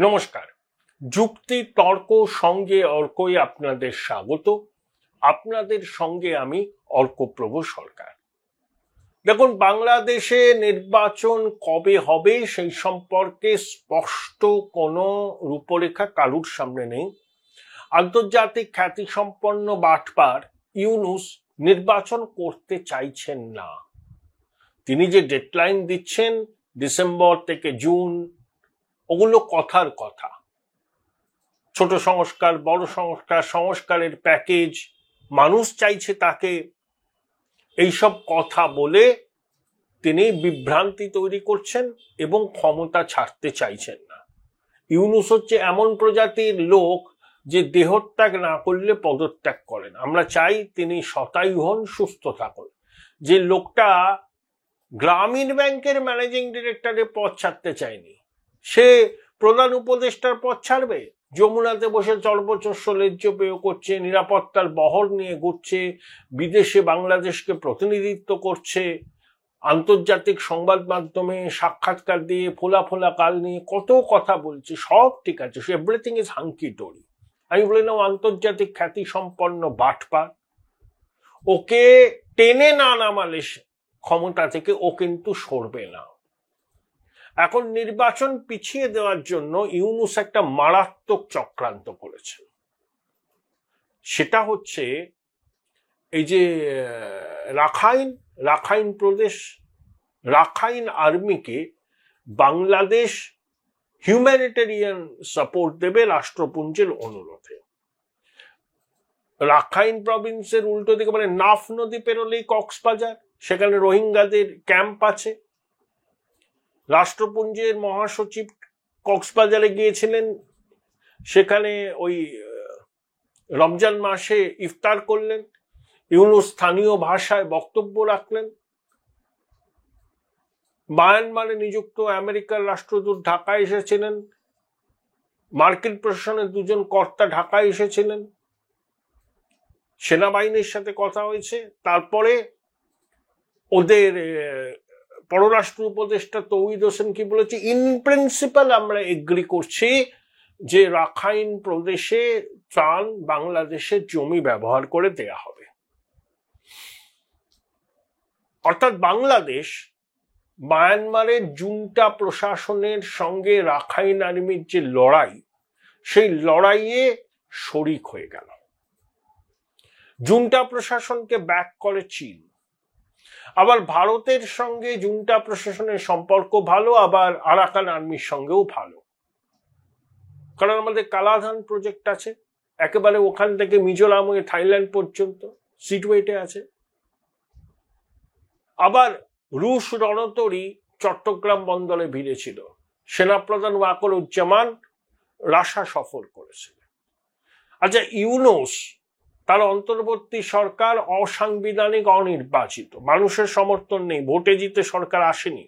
নমস্কার। যুক্তি তর্ক সঙ্গে অর্কই আপনাদের স্বাগত। আপনাদের সঙ্গে আমি অর্কপ্রভ সরকার। দেখুন, বাংলাদেশে নির্বাচন কবে হবে সেই সম্পর্কে স্পষ্ট কোনো রূপরেখা কারুর সামনে নেই। আন্তর্জাতিক খ্যাতিসম্পন্ন বাটপার ইউনূস নির্বাচন করতে চাইছেন না। তিনি যে ডেডলাইন দিচ্ছেন ডিসেম্বর থেকে জুন, ওগুলো কথার কথা। ছোট সংস্কার, বড় সংস্কার, সংস্কারের প্যাকেজ, মানুষ চাইছে তাকে, এইসব কথা বলে তিনি বিভ্রান্তি তৈরি করছেন এবং ক্ষমতা ছাড়তে চাইছেন না। ইউনূস হচ্ছে এমন প্রজাতির লোক যে দেহত্যাগ না করলে পদত্যাগ করেন। আমরা চাই তিনি শতায়ু হন, সুস্থ থাকুন। যে লোকটা গ্রামীণ ব্যাংকের ম্যানেজিং ডিরেক্টরের পদ ছাড়তে চায়নি, সে প্রধান উপদেষ্টার পদ ছাড়বে? যমুনাতে বসে সর্বোচ্চ লেজ্জ পেয় করছে, নিরাপত্তার বহর নিয়ে ঘুরছে, বিদেশে বাংলাদেশকে প্রতিনিধিত্ব করছে, আন্তর্জাতিক সংবাদ মাধ্যমে সাক্ষাৎকার দিয়ে ফোলা ফোলা কাল নিয়ে কত কথা বলছে। সব ঠিক আছে, এভরিথিং ইজ হাঙ্কি ডোরি। আমি বলে নাও আন্তর্জাতিক খ্যাতি সম্পন্ন বাটপার, ওকে টেনে না নামালে ক্ষমতা থেকে ও কিন্তু সরবে না। এখন নির্বাচন পিছিয়ে দেওয়ার জন্য ইউনূস একটা মারাত্মক চক্রান্ত করেছে। সেটা হচ্ছে এই যে রাখাইন প্রদেশ, রাখাইন আর্মিকে বাংলাদেশ হিউম্যানিটেরিয়ান সাপোর্ট দেবে রাষ্ট্রপুঞ্জের অনুরোধে। রাখাইন প্রভিন্সের উল্টো দিকে মানে নাফ নদী পেরোলেই কক্সবাজার, সেখানে রোহিঙ্গাদের ক্যাম্প আছে। রাষ্ট্রপুঞ্জের মহাসচিব কক্সবাজারে গিয়েছিলেন, সেখানে ওই রমজান মাসে ইফতার করলেন। ইউনূস স্থানীয় ভাষায় বক্তব্য রাখলেন। মায়ানমারে নিযুক্ত আমেরিকার রাষ্ট্রদূত ঢাকায় এসেছিলেন। মার্কিন প্রশাসনের দুজন কর্তা ঢাকায় এসেছিলেন। সেনাবাহিনীর সাথে কথা হয়েছে। তারপরে ওদের পররাষ্ট্র উপদেষ্টা তৌহিদ হোসেন কি বলেছে, ইন প্রিন্সিপাল আমরা এগ্রি করছি যে রাখাইন প্রদেশে ত্রাণ বাংলাদেশের জমি ব্যবহার করে দেয়া হবে। অর্থাৎ বাংলাদেশ মায়ানমারের জুন্টা প্রশাসনের সঙ্গে রাখাইন আর্মির যে লড়াই, সেই লড়াইয়ে শরিক হয়ে গেল। জুন্টা প্রশাসনকে ব্যাক করে চীন। আবার ভারতের সঙ্গে জুন্টা প্রশাসনের সম্পর্ক ভালো, আবার আরাকান আর্মির সঙ্গেও ভালো, কারণ আমাদের কালাধান প্রজেক্ট আছে, একেবারে ওখান থেকে মিজোরাম হয়ে থাইল্যান্ড পর্যন্ত সিটওয়েটে আছে। আবার রুশ রণতরী চট্টগ্রাম বন্দরে ভিড়েছিল, সেনাপ্রধান ওয়াকরুজ্জামান রাশা সফর করেছিলেন। আচ্ছা, ইউনূস তার অন্তর্বর্তী সরকার অসাংবিধানিক, অনির্বাচিত, মানুষের সমর্থন নেই, ভোটে জিতে সরকার আসেনি।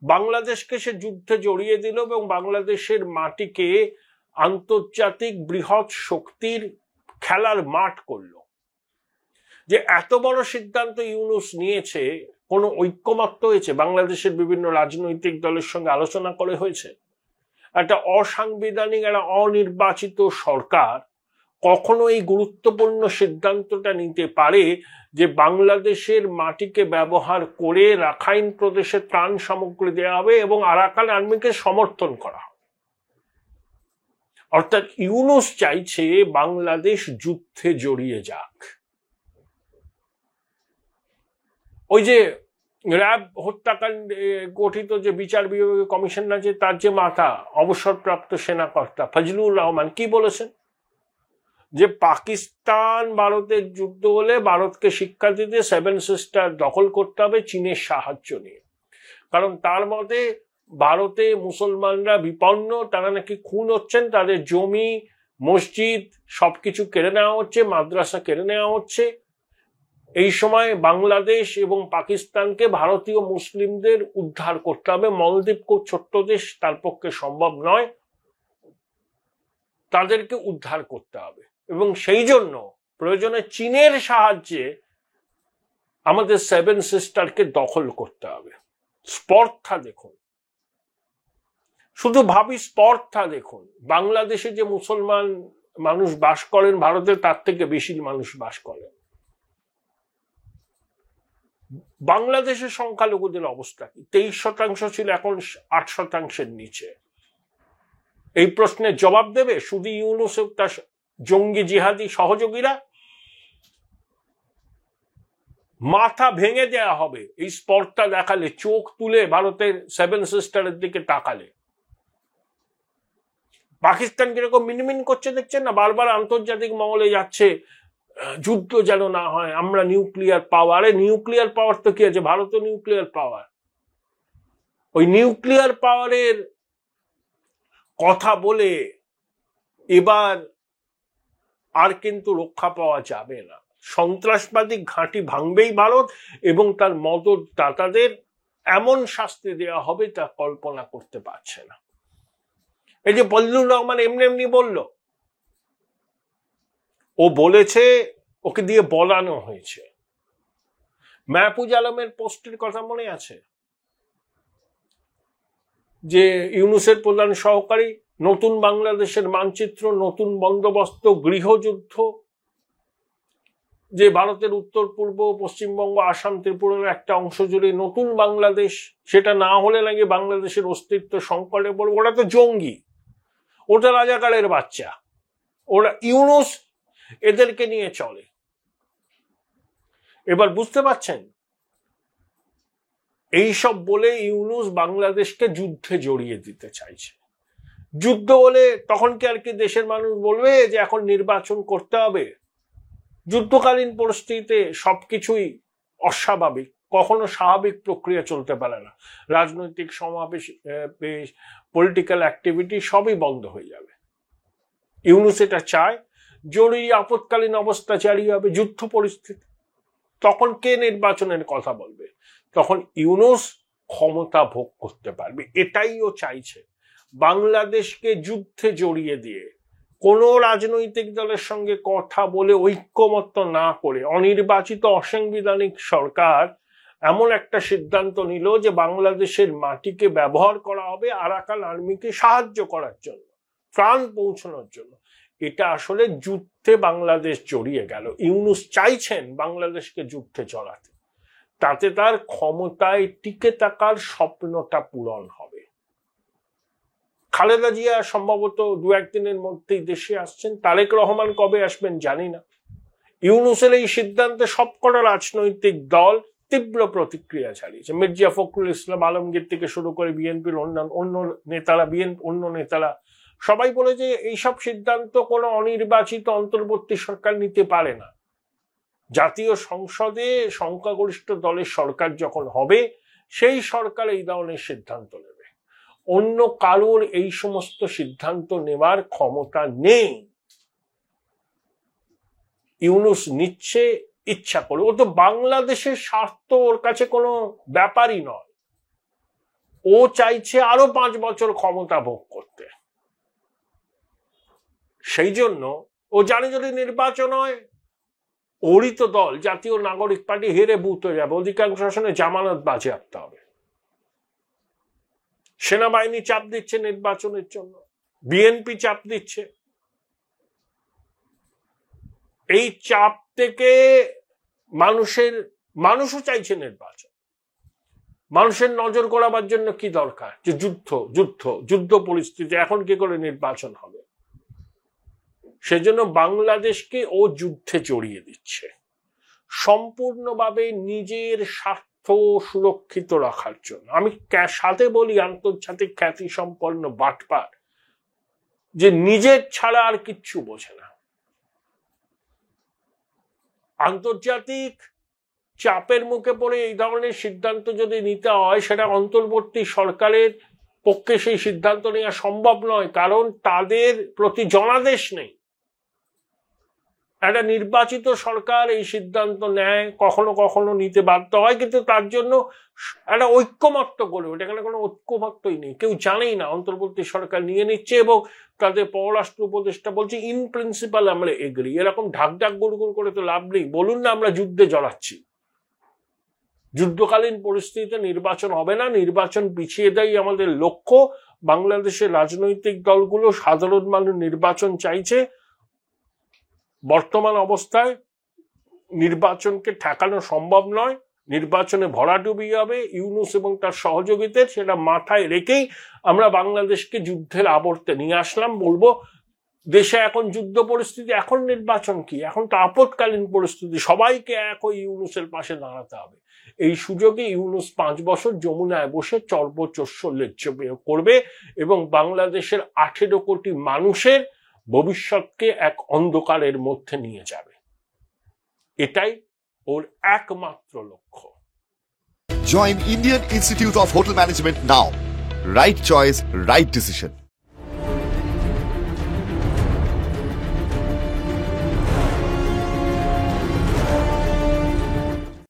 বাংলাদেশকে সে যুদ্ধে জড়িয়ে দিল এবং বাংলাদেশের মাটিকে আন্তর্জাতিক বৃহৎ শক্তির খেলার মাঠ করল। যে এত বড় সিদ্ধান্ত ইউনূস নিয়েছে, কোনো ঐক্যমত্য হয়েছে? বাংলাদেশের বিভিন্ন রাজনৈতিক দলের সঙ্গে আলোচনা করে হয়েছে? একটা অসাংবিধানিক, একটা অনির্বাচিত সরকার কখনো এই গুরুত্বপূর্ণ সিদ্ধান্তটা নিতে পারে যে বাংলাদেশের মাটিকে ব্যবহার করে রাখাইন প্রদেশে ত্রাণ সামগ্রী দেওয়া হবে এবং আরাকান আর্মিকে সমর্থন করা হবে? অর্থাৎ ইউনূস চাইছে বাংলাদেশ যুদ্ধে জড়িয়ে যাক। ওই যে র্যাব হত্যাকাণ্ডে গঠিত যে বিচার বিভাগীয় কমিশন আছে, তার যে মাথা অবসরপ্রাপ্ত সেনাকর্তা ফজলুর রহমান কি বলেছেন, যে পাকিস্তান ভারতের যুদ্ধ হলে ভারতকে শিক্ষা দিতে সেভেন সিস্টার দখল করতে হবে চীনের সাহায্য নিয়ে। কারণ তার মতে ভারতে মুসলমানরা বিপন্ন, তারা নাকি খুন হচ্ছেন, তাদের জমি মসজিদ সবকিছু কেড়ে নেওয়া হচ্ছে, মাদ্রাসা কেড়ে নেওয়া হচ্ছে। এই সময় বাংলাদেশ এবং পাকিস্তানকে ভারতীয় মুসলিমদের উদ্ধার করতে হবে। মলদ্বীপ খুব ছোট্ট দেশ, তার পক্ষে সম্ভব নয়, তাদেরকে উদ্ধার করতে হবে এবং সেই জন্য প্রয়োজনে চীনের সাহায্যে আমাদের সেভেন সিস্টারকে দখল করতে হবে। স্পর্ধা দেখুন, শুধু ভাবি স্পর্ধা দেখুন, বাংলাদেশে যে মুসলমান মানুষ বাস করেন ভারতে তার থেকে বেশি মানুষ বাস করেন। বাংলাদেশের সংখ্যালঘুদের অবস্থা কি? 23% ছিল, এখন 8%-এর নিচে। এই প্রশ্নের জবাব দেবে শুধু ইউনূস তার জঙ্গি জিহাদি সহযোগীরা? মাথা ভেঙে দেয়া হবে এই স্পর্ধা দেখালে, চোখ তুলে ভারতের 7 সিস্টারের দিকে তাকালে। পাকিস্তান কিরকম মিনমিন করছে দেখছেন না, বারবার আন্তর্জাতিক মহলে যাচ্ছে যুদ্ধ যেন না হয়, আমরা নিউক্লিয়ার পাওয়ার। নিউক্লিয়ার পাওয়ার তো কি আছে, ভারতও নিউক্লিয়ার পাওয়ার। ওই নিউক্লিয়ার পাওয়ারের কথা বলে এবার আর কিন্তু রক্ষা পাওয়া যাবে না। সন্ত্রাসবাদী ঘাঁটি ভাঙবেই ভারত, এবং তার মদতদাতাদের এমন শাস্তি দেওয়া হবে তা কল্পনা করতে পারছে না। এই যে বজলুর রহমান এমনি এমনি বলল, ও বলেছে, ওকে দিয়ে বলানো হয়েছে। মাহফুজ আলমের পোস্টের কথা মনে আছে, যে ইউনূসের প্রধান সহকারী, নতুন বাংলাদেশের মানচিত্র, নতুন বন্দোবস্ত, গৃহযুদ্ধ, যে ভারতের উত্তর পূর্ব, পশ্চিমবঙ্গ, আসাম, ত্রিপুরার একটা অংশ জুড়ে নতুন বাংলাদেশ, সেটা না হলে নাকি বাংলাদেশের অস্তিত্ব সংকটে পড়বে। ওরা তো জঙ্গি, ওটা রাজাকারের বাচ্চা, ওরা ইউনূস এদেরকে নিয়ে চলে। এবার বুঝতে পারছেন, এইসব বলে ইউনূস বাংলাদেশকে যুদ্ধে জড়িয়ে দিতে চাইছে। যুদ্ধ হলে তখন কি আর কি দেশের মানুষ বলবে যে এখন নির্বাচন করতে হবে? যুদ্ধকালীন পরিস্থিতিতে সবকিছুই অস্বাভাবিক, কখনো স্বাভাবিক প্রক্রিয়া চলতে পারে না। রাজনৈতিক সমাবেশ, পলিটিক্যাল অ্যাক্টিভিটি সবই বন্ধ হয়ে যাবে। ইউনূস এটা চায়, জরুরি আপৎকালীন অবস্থা জারি হবে, যুদ্ধ পরিস্থিতি। তখন কে নির্বাচনের কথা বলবে? তখন ইউনূস ক্ষমতা ভোগ করতে পারবে। এটাই ও চাইছে, বাংলাদেশকে যুদ্ধে জড়িয়ে দিয়ে কোন রাজনৈতিক দলের সঙ্গে কথা বলে ঐক্যমত্য না করে অনির্বাচিত অসাংবিধানিক সরকার এমন একটা সিদ্ধান্ত নিল যে বাংলাদেশের মাটিকে ব্যবহার করা হবে আরাকান আর্মিকে সাহায্য করার জন্য, ত্রাণ পৌঁছানোর জন্য। এটা আসলে যুদ্ধে বাংলাদেশ জড়িয়ে গেল। ইউনূস চাইছেন বাংলাদেশকে যুদ্ধে জড়াতে, তাতে তার ক্ষমতায় টিকে থাকার স্বপ্নটা পূরণ হবে। খালেদা জিয়া সম্ভবত 2-1 দিনের মধ্যেই দেশে আসছেন, তারেক রহমান কবে আসবেন জানি না। ইউনূসের এই সিদ্ধান্তে সবকটা রাজনৈতিক দল তীব্র প্রতিক্রিয়া চালিয়েছে। মির্জা ফখরুল ইসলাম আলমগীর থেকে শুরু করে বিএনপির অন্য নেতারা সবাই বলে যে এইসব সিদ্ধান্ত কোনো অনির্বাচিত অন্তর্বর্তী সরকার নিতে পারে না। জাতীয় সংসদে সংখ্যাগরিষ্ঠ দলের সরকার যখন হবে, সেই সরকার এই ধরনের সিদ্ধান্ত নেবে। অন্য কারোর এই সমস্ত সিদ্ধান্ত নেওয়ার ক্ষমতা নেই। ইউনূস নিচ্ছে ইচ্ছা করে, ও তো বাংলাদেশের স্বার্থ ওর কাছে কোনো ব্যাপারই নয়। ও চাইছে আরো 5 বছর ক্ষমতা ভোগ করতে। সেই জন্য ও জানে যদি নির্বাচন হয়, ওরই তো দল জাতীয় নাগরিক পার্টি হেরে বুথ হয়ে যাবে, অধিকাংশ আসনে জামানত বাজেয়াপ্ত হবে। সেনাবাহিনী চাপ দিচ্ছে নির্বাচনের জন্য, বিএনপি চাপ দিচ্ছে। এই চাপ থেকে মানুষও চাইছে নির্বাচন। মানুষের নজর করাবার জন্য কি দরকার? যে যুদ্ধ পরিস্থিতি, এখন কি করে নির্বাচন হবে? সেজন্য বাংলাদেশকে ও যুদ্ধে জড়িয়ে দিচ্ছে সম্পূর্ণভাবে নিজের স্বার্থ সুরক্ষিত রাখার জন্য। আমি সাথে বলি আন্তর্জাতিক খ্যাতি সম্পন্ন বাটপার, যে নিজের ছাড়া আর কিচ্ছু বোঝে না। আন্তর্জাতিক চাপের মুখে পড়ে এই ধরনের সিদ্ধান্ত যদি নিতে হয়, সেটা অন্তর্বর্তী সরকারের পক্ষে সেই সিদ্ধান্ত নেওয়া সম্ভব নয়, কারণ তাদের প্রতি জনাদেশ নেই। একটা নির্বাচিত সরকার এই সিদ্ধান্ত নেয়, কখনো কখনো নিতে বাধ্য হয়, কিন্তু তার জন্য একটা ঐক্যমত্য গড়ে ওঠে। এখানে কোনো ঐক্যমত্যই নেই, কেউ জানেই না অন্তর্বর্তী সরকার নিয়ে নিচ্ছে, এবং তাদের পররাষ্ট্র উপদেষ্টা বলছে ইন প্রিন্সিপাল আমরা এগ্রি। এরকম ঢাক গুড় করে তো লাভ নেই, বলুন না আমরা যুদ্ধে জড়াচ্ছি। যুদ্ধকালীন পরিস্থিতিতে নির্বাচন হবে না, নির্বাচন পিছিয়ে দেয় আমাদের লক্ষ্য। বাংলাদেশের রাজনৈতিক দলগুলো সাধারণ মানুষ নির্বাচন চাইছে। বর্তমান অবস্থায় নির্বাচনকে ঠেকানো সম্ভব নয়, নির্বাচনে ভরাডুবি হবে ইউনূস এবং তার সহযোগীদের। সেটা মাথায় রেখেই আমরা বাংলাদেশকে যুদ্ধের আবর্তে নিয়ে আসলাম। বলবো দেশে এখন যুদ্ধ পরিস্থিতি, এখন নির্বাচন কি, এখন তো আপৎকালীন পরিস্থিতি, সবাইকে এক ওই ইউনূসের পাশে দাঁড়াতে হবে। এই সুযোগে ইউনূস 5 বছর যমুনায় বসে চর্বচস্য লেজ্জ করবে এবং বাংলাদেশের 18 কোটি মানুষের ভবিষ্যৎকে এক অন্ধকারের মধ্যে নিয়ে যাবে। এটাই ওর একমাত্র লক্ষ্য। Join Indian Institute of Hotel Management now. Right choice, right decision.